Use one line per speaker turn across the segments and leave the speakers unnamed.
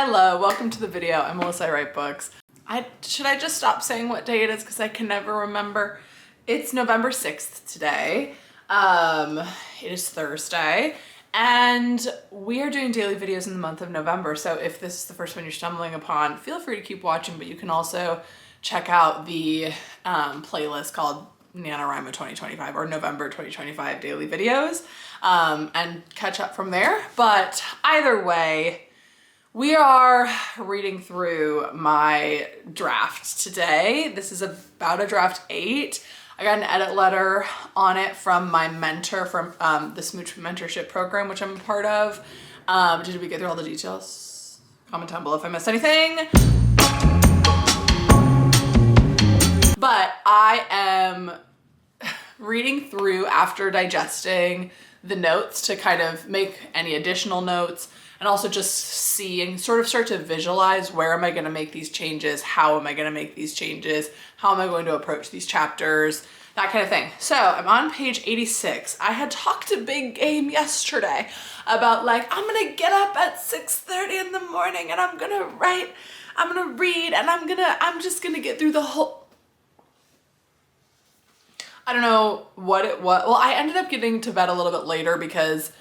Hello, welcome to the video. I'm Melissa, I write books. Should I just stop saying what day it is because I can never remember? It's November 6th today. It is Thursday and we are doing daily videos in the month of November. So if this is the first one you're stumbling upon, feel free to keep watching, but you can also check out the playlist called NaNoWriMo 2025 or November 2025 daily videos and catch up from there. But either way, we are reading through my draft today. This is about a draft 8. I got an edit letter on it from my mentor from the Smooch mentorship program, which I'm a part of. Did we get through all the details? Comment down below if I missed anything. But I am reading through after digesting the notes to kind of make any additional notes and also just seeing, sort of start to visualize where am I going to make these changes? How am I going to make these changes? How am I going to approach these chapters? That kind of thing. So I'm on page 86. I had talked a big game yesterday about like, I'm going to get up at 6:30 in the morning and I'm going to write, I'm going to read, and I'm just going to get through the whole, I don't know what it was. Well, I ended up getting to bed a little bit later because,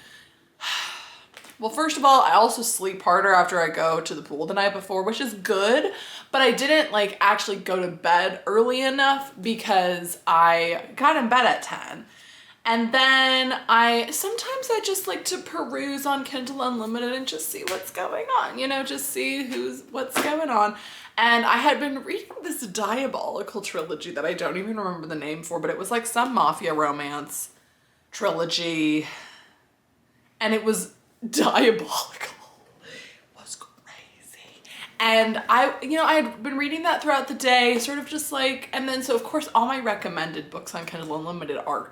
well, first of all, I also sleep harder after I go to the pool the night before, which is good, but I didn't like actually go to bed early enough because I got in bed at 10. And then sometimes I just like to peruse on Kindle Unlimited and just see what's going on, you know, just see what's going on. And I had been reading this diabolical trilogy that I don't even remember the name for, but it was like some mafia romance trilogy and it was diabolical. It was crazy. And I had been reading that throughout the day, sort of just like, and then so of course all my recommended books on Kindle Unlimited are.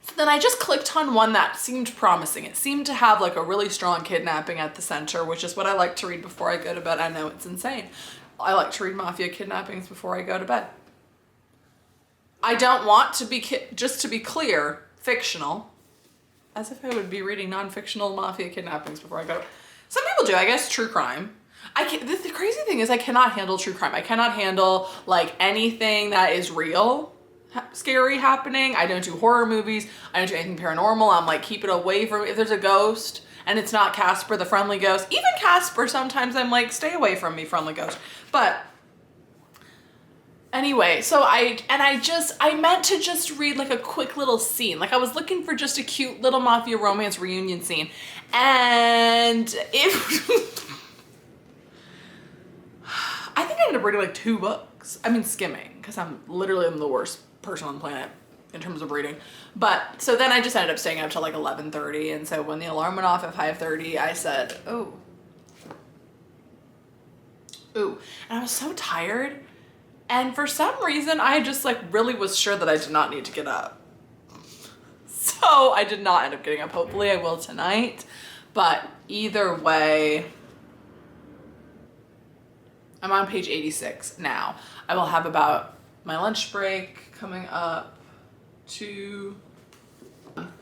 So then I just clicked on one that seemed promising. It seemed to have like a really strong kidnapping at the center, which is what I like to read before I go to bed. I know it's insane. I like to read mafia kidnappings before I go to bed. I don't want to be, just to be clear, fictional. As if I would be reading non-fictional mafia kidnappings before I go. Some people do, I guess, true crime. The crazy thing is I cannot handle true crime. I cannot handle like anything that is real, scary happening. I don't do horror movies. I don't do anything paranormal. I'm like, keep it away from, if there's a ghost and it's not Casper, the friendly ghost, even Casper, sometimes I'm like, stay away from me, friendly ghost. But anyway, so I meant to just read like a quick little scene. Like I was looking for just a cute little mafia romance reunion scene. And I think I ended up reading like 2 books. I mean, skimming, because I'm the worst person on the planet in terms of reading. But so then I just ended up staying up till like 11:30. And so when the alarm went off at 5:30, I said, ooh. And I was so tired. And for some reason, I just like really was sure that I did not need to get up. So I did not end up getting up. Hopefully I will tonight. But either way, I'm on page 86 now. I will have about my lunch break coming up too.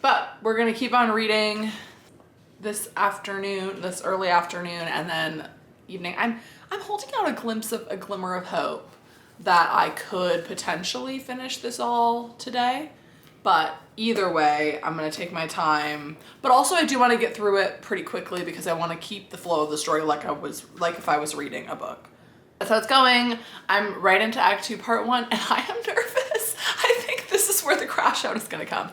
But we're gonna keep on reading this early afternoon, and then evening. I'm holding out a glimmer of hope that I could potentially finish this all today. But either way, I'm gonna take my time. But also I do wanna get through it pretty quickly because I wanna keep the flow of the story like if I was reading a book. That's how it's going. I'm right into Act 2, Part 1, and I am nervous. I think this is where the crash out is gonna come.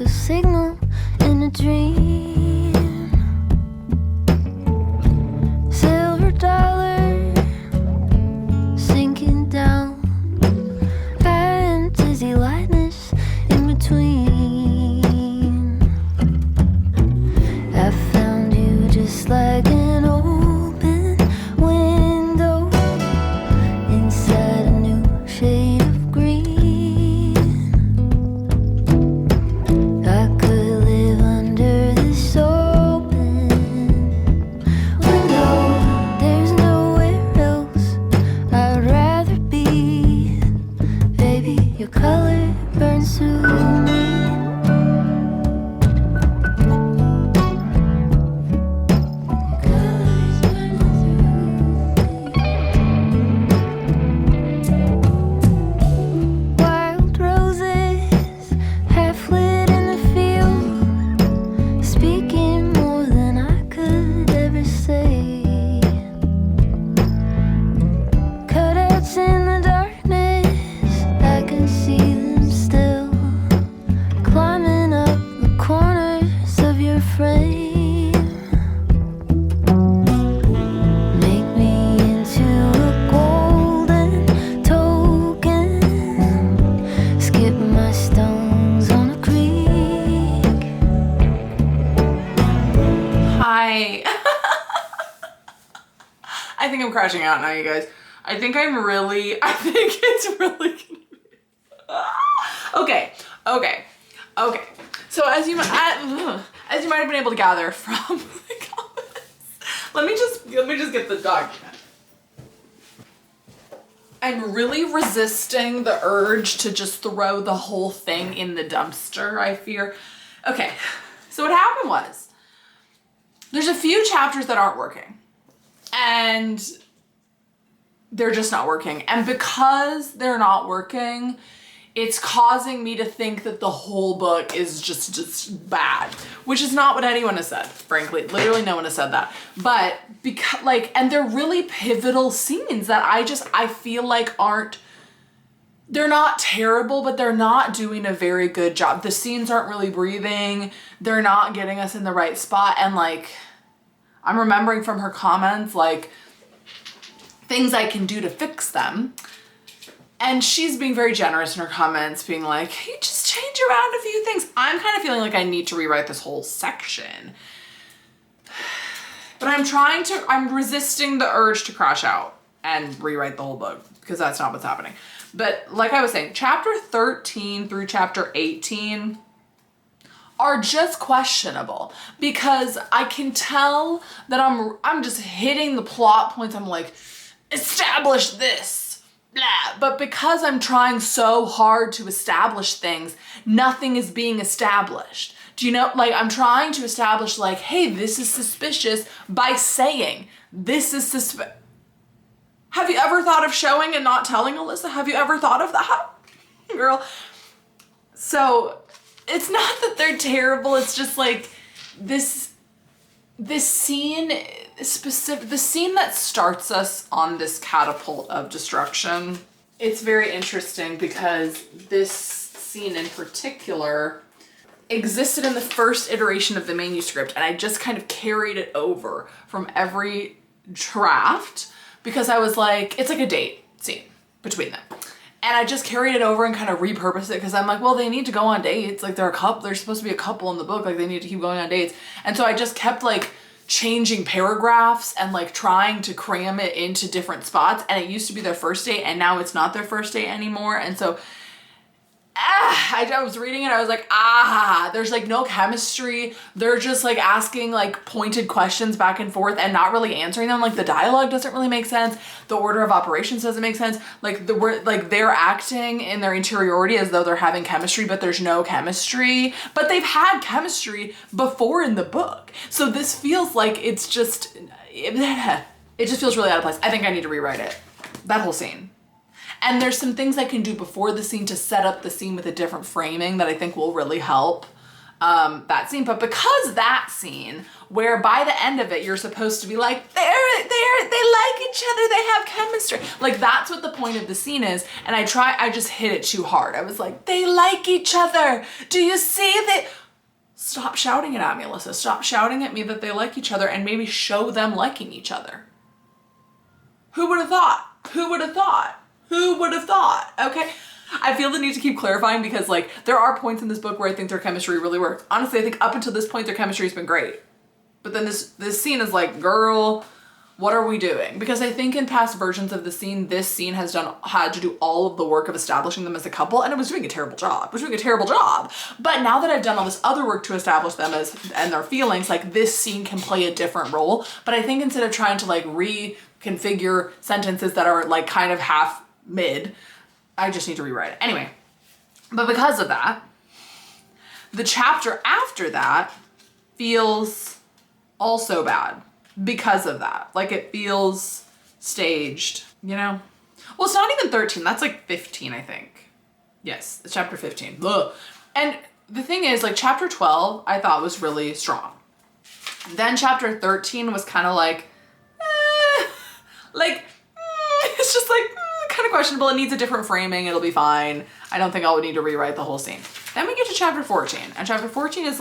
Signal in a dream, silver dollar sinking down, and dizzy lightness in between. I found you just like an open window inside a new shade of green.
crashing out now, you guys. I think it's really okay. So as you might have been able to gather from the comments, let me just get the document. I'm really resisting the urge to just throw the whole thing in the dumpster, I fear. Okay, so what happened was, there's a few chapters that aren't working. And they're just not working. And because they're not working, it's causing me to think that the whole book is just bad, which is not what anyone has said, frankly. Literally no one has said that. But because and they're really pivotal scenes that I feel like they're not terrible, but they're not doing a very good job. The scenes aren't really breathing. They're not getting us in the right spot. And I'm remembering from her comments, things I can do to fix them. And she's being very generous in her comments, being like, you just change around a few things. I'm kind of feeling like I need to rewrite this whole section. But I'm resisting the urge to crash out and rewrite the whole book, because that's not what's happening. But like I was saying, chapter 13 through chapter 18 are just questionable, because I can tell that I'm just hitting the plot points. I'm like, establish this, blah. But because I'm trying so hard to establish things, nothing is being established. Do you know, I'm trying to establish hey, this is suspicious by saying this is suspicious. Have you ever thought of showing and not telling, Alyssa? Have you ever thought of that? Girl. So it's not that they're terrible. It's just this scene specific, the scene that starts us on this catapult of destruction. It's very interesting because this scene in particular existed in the first iteration of the manuscript, and I just kind of carried it over from every draft, because I was like, it's like a date scene between them. And I just carried it over and kind of repurposed it, because I'm like, well, they need to go on dates. They're supposed to be a couple in the book. They need to keep going on dates. And so I just kept changing paragraphs and trying to cram it into different spots. And it used to be their first date, and now it's not their first date anymore. And so I was reading it, I was like, there's no chemistry. They're just asking pointed questions back and forth and not really answering them. The dialogue doesn't really make sense. The order of operations doesn't make sense. They're acting in their interiority as though they're having chemistry, but there's no chemistry. But they've had chemistry before in the book. So this feels it just feels really out of place. I think I need to rewrite it. That whole scene. And there's some things I can do before the scene to set up the scene with a different framing that I think will really help that scene. But because that scene, where by the end of it, you're supposed to be they like each other, they have chemistry. That's what the point of the scene is. And I just hit it too hard. I was like, they like each other. Do you see that? Stop shouting it at me, Alyssa. Stop shouting at me that they like each other, and maybe show them liking each other. Who would have thought? Who would have thought? Who would have thought? Okay. I feel the need to keep clarifying, because there are points in this book where I think their chemistry really works. Honestly, I think up until this point, their chemistry has been great. But then this scene is girl, what are we doing? Because I think in past versions of the scene, this scene has had to do all of the work of establishing them as a couple, and it was doing a terrible job. It was doing a terrible job. But now that I've done all this other work to establish them and their feelings, this scene can play a different role. But I think instead of trying to reconfigure sentences that are kind of half mid, I just need to rewrite it. Anyway, but because of that, the chapter after that feels also bad because of that. It feels staged, Well, it's not even 13. That's 15, I think. Yes, it's chapter 15. Ugh. And the thing is, chapter 12, I thought was really strong. Then chapter 13 was kind of it's just kind of questionable. It needs a different framing. It'll be fine. I don't think I would need to rewrite the whole scene. Then we get to chapter 14, and chapter 14 is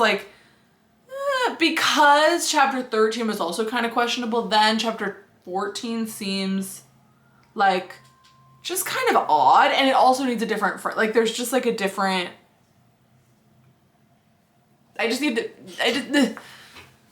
because chapter 13 was also kind of questionable, then chapter 14 seems just kind of odd, and it also needs a different there's just a different,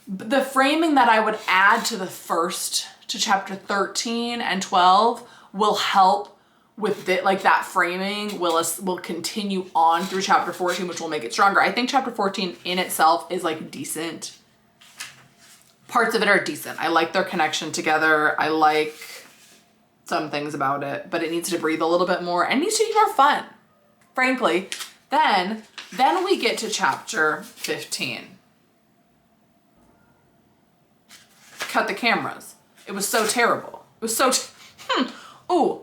the framing that I would add to the first to chapter 13 and 12 will help with it, like that framing will continue on through chapter 14, which will make it stronger. I think chapter 14 in itself is like decent. Parts of it are decent. I like their connection together. I like some things about it, but it needs to breathe a little bit more and needs to be more fun, frankly. Then we get to chapter 15. Cut the cameras. It was so terrible. It was so, ooh.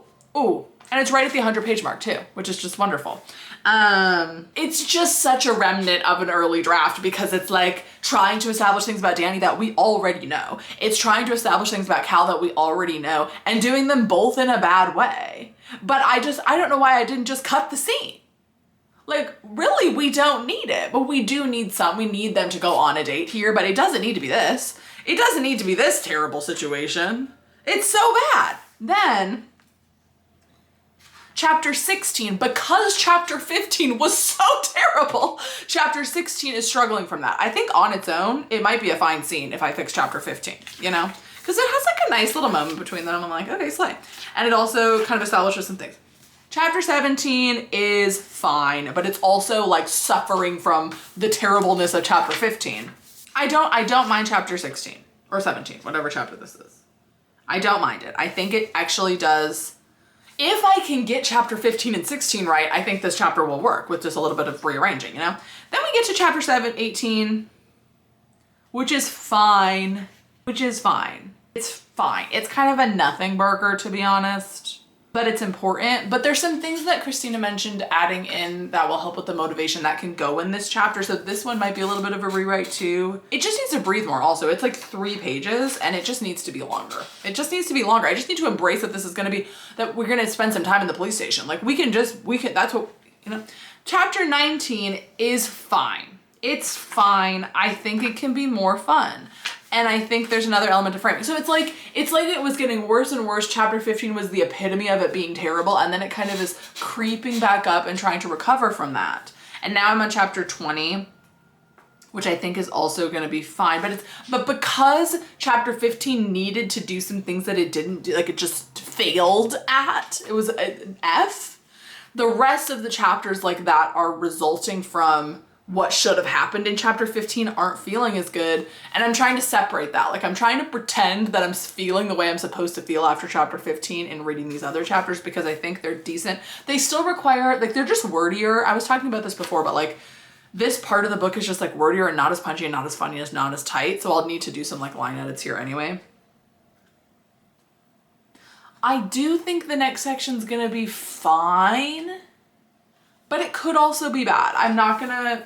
And it's right at the 100-page mark too, which is just wonderful. It's just such a remnant of an early draft because it's like trying to establish things about Danny that we already know. It's trying to establish things about Cal that we already know and doing them both in a bad way. But I don't know why I didn't just cut the scene. Like, really, we don't need it, but we do need some. We need them to go on a date here, but it doesn't need to be this. It doesn't need to be this terrible situation. It's so bad. Then, chapter 16, because chapter 15 was so terrible, chapter 16 is struggling from that. I think on its own, it might be a fine scene if I fix chapter 15, you know? Because it has like a nice little moment between them. I'm like, okay, slay. And it also kind of establishes some things. Chapter 17 is fine, but it's also like suffering from the terribleness of chapter 15. I don't mind chapter 16 or 17, whatever chapter this is. I don't mind it. I think it actually does. If I can get chapter 15 and 16 right, I think this chapter will work with just a little bit of rearranging, you know? Then we get to chapter 18, which is fine. It's fine. It's kind of a nothing burger, to be honest, but it's important. But there's some things that Christina mentioned adding in that will help with the motivation that can go in this chapter. So this one might be a little bit of a rewrite too. It just needs to breathe more also. It's like 3 pages and it just needs to be longer. I just need to embrace that this is gonna be, that we're gonna spend some time in the police station. Like that's what, you know. Chapter 19 is fine. It's fine. I think it can be more fun. And I think there's another element to framing. So it's like it was getting worse and worse. Chapter 15 was the epitome of it being terrible. And then it kind of is creeping back up and trying to recover from that. And now I'm on chapter 20, which I think is also going to be fine. But because chapter 15 needed to do some things that it didn't do, like it just failed at, it was an F. The rest of the chapters like that are resulting from what should have happened in chapter 15 aren't feeling as good. And I'm trying to separate that. Like I'm trying to pretend that I'm feeling the way I'm supposed to feel after chapter 15 and reading these other chapters because I think they're decent. They still require, like they're just wordier. I was talking about this before, but like this part of the book is just like wordier and not as punchy and not as funny and not as tight. So I'll need to do some like line edits here anyway. I do think the next section's gonna be fine, but it could also be bad. I'm not gonna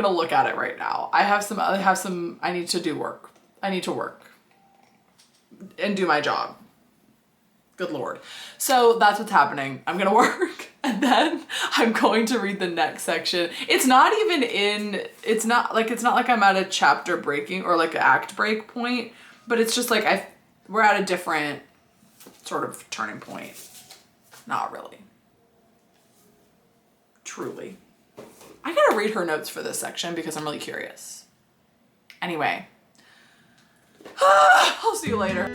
look at it right now. I need to do work. I need to work and do my job. Good Lord. So that's what's happening. I'm gonna work and then I'm going to read the next section. It's not like I'm at a chapter breaking or like an act break point, but it's just like we're at a different sort of turning point. Not really. Truly. I gotta read her notes for this section because I'm really curious. Anyway. I'll see you later.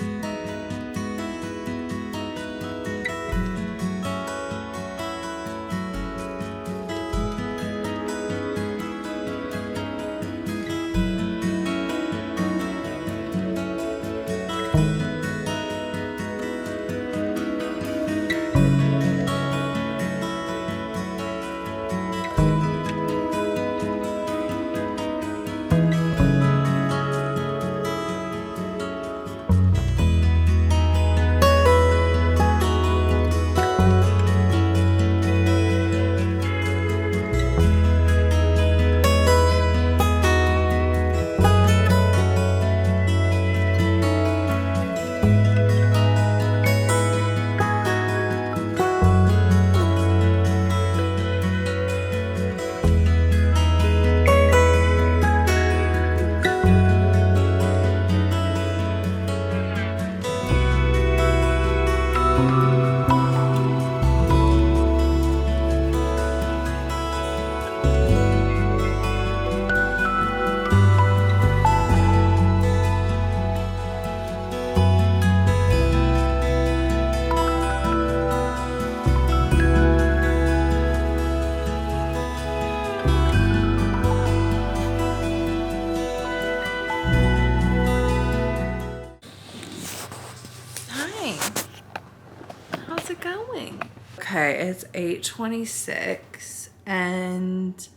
Okay, it's 8:26 and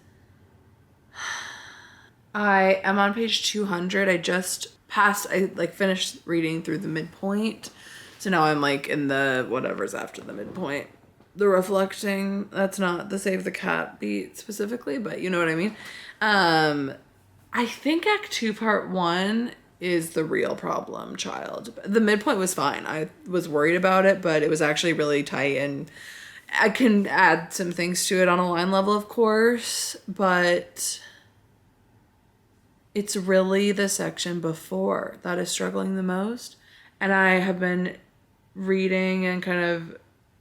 I am on page 200. I finished reading through the midpoint. So now I'm like in the whatever's after the midpoint. The reflecting, that's not the Save the Cat beat specifically, but you know what I mean. I think Act 2 Part 1 is the real problem child. The midpoint was fine. I was worried about it, but it was actually really tight, and I can add some things to it on a line level, of course, but it's really the section before that is struggling the most. And I have been reading and kind of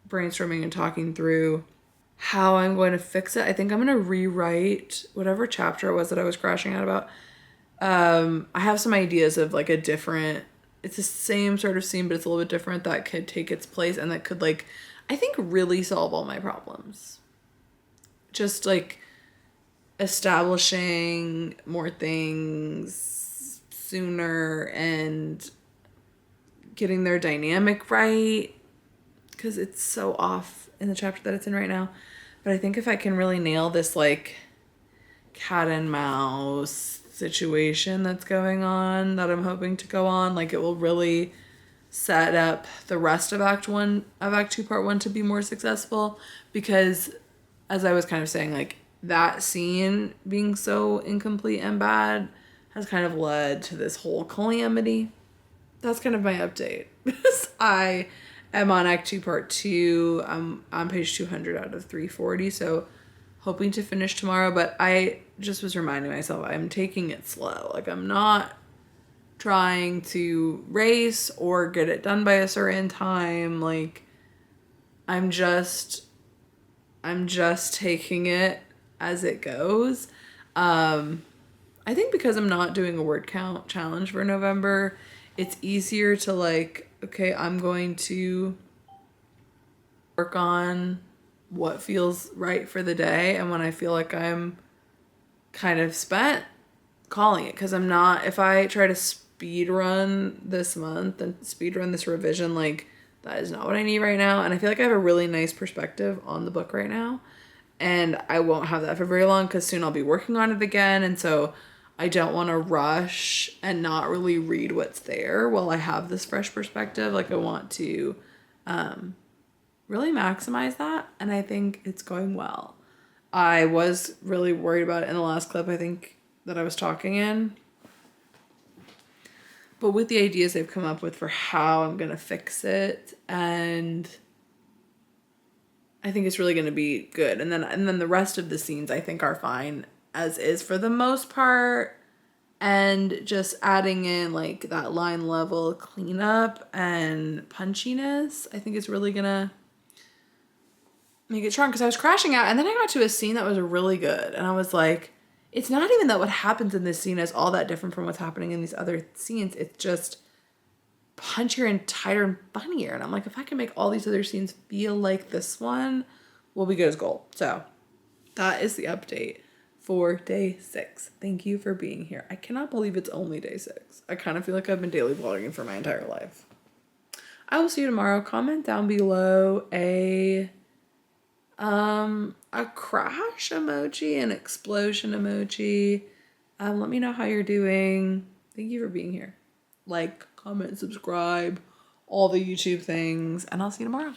brainstorming and talking through how I'm going to fix it. I think I'm going to rewrite whatever chapter it was that I was crashing out about. I have some ideas of like it's the same sort of scene, but it's a little bit different that could take its place and that could like, I think really solve all my problems. Just like establishing more things sooner and getting their dynamic right, because it's so off in the chapter that it's in right now. But I think if I can really nail this like cat and mouse situation that's going on, that I'm hoping to go on, like it will really set up the rest of Act 2 Part 1 to be more successful. Because as I was kind of saying, like that scene being so incomplete and bad has kind of led to this whole calamity. That's kind of my update. I am on Act 2 Part 2. I'm on page 200 out of 340, so hoping to finish tomorrow. But I just was reminding myself I'm taking it slow. Like I'm not trying to race or get it done by a certain time. Like I'm just taking it as it goes. I think because I'm not doing a word count challenge for November, it's easier to like, okay, I'm going to work on what feels right for the day. And when I feel like I'm kind of spent, calling it. Because if I try to speed run this month and speed run this revision, like that is not what I need right now. And I feel like I have a really nice perspective on the book right now. And I won't have that for very long because soon I'll be working on it again. And so I don't want to rush and not really read what's there while I have this fresh perspective. Like I want to really maximize that. And I think it's going well. I was really worried about it in the last clip, I think, that I was talking in. But with the ideas they've come up with for how I'm going to fix it, and I think it's really going to be good. And then the rest of the scenes I think are fine as is for the most part. And just adding in like that line level cleanup and punchiness, I think it's really going to make it strong. Because I was crashing out and then I got to a scene that was really good. And I was like, it's not even that what happens in this scene is all that different from what's happening in these other scenes. It's just punchier and tighter and funnier. And I'm like, if I can make all these other scenes feel like this one, we'll be good as gold. So that is the update for day 6. Thank you for being here. I cannot believe it's only day 6. I kind of feel like I've been daily vlogging for my entire life. I will see you tomorrow. Comment down below a crash emoji, an explosion emoji. Let me know how you're doing. Thank you for being here. Like, comment, subscribe, all the YouTube things, and I'll see you tomorrow.